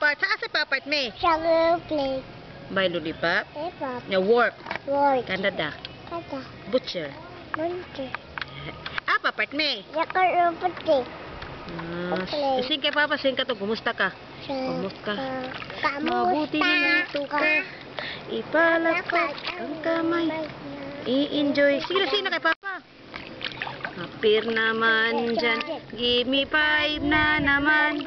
Papart. Saan si Papart, me? Sugar plate. By lollipop. Pepper. Na work. Work. Canada. Kata. Butcher. Munti. Papart, me. Sugar puti. Sing kay Papa, sing ka to. Kumusta ka? Kumusta? Mabuti naman to ka. Ipalakpak ang kamay. I-enjoy. Sige na kay Papa. Appear naman dyan. Give me 5 na naman.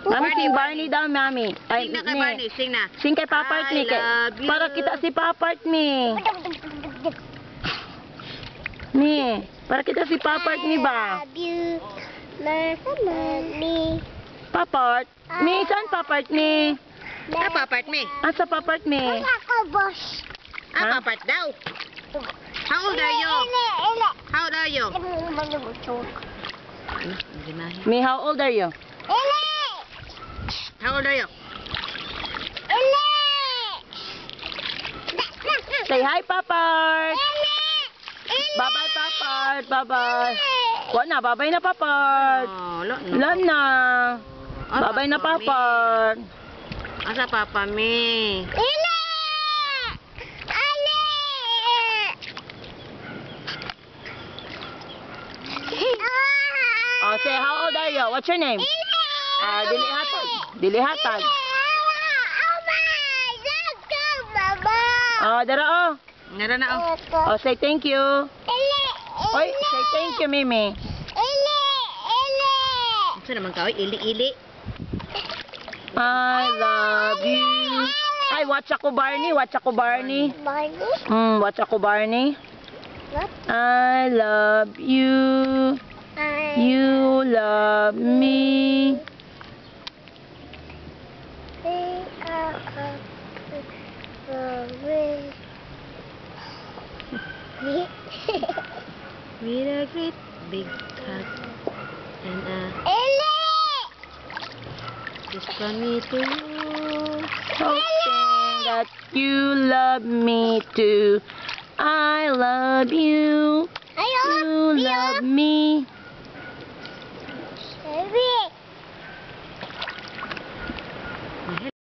Mami, sing Barney daw, Mami. Sing na kay Barney, sing na. Sing kay Papart ni. Para kita si Papart ni. Ni, para kita si Papart ni ba? Love you, Mommy. Papart? Ni, saan Papart ni? Papart, me. Asa Papart ni? Ako, boss. Ha? Papart daw. How old are you? How old are you? Mi, how old are you? How old are you? Say hi, Papart! Bye-bye, Papart! Bye-bye! Wala na, bye-bye na, Papart! Wala na! Bye-bye na, Papart! Asa Papa, me? Oh, say how old are you? What's your name? Dili hatag. Dili hatag. Dara oh. Nara na, oh. Oh, say thank you. Oy, say thank you, Mimi. Ito naman ka, oy. Ili-ili. I love you. Ay, watch ako Barney. Watch ako Barney. Watch ako Barney. What? I love you. You love me. With a great big hug and a kiss from me to you. Hoping that you love me too. I love you. You love me.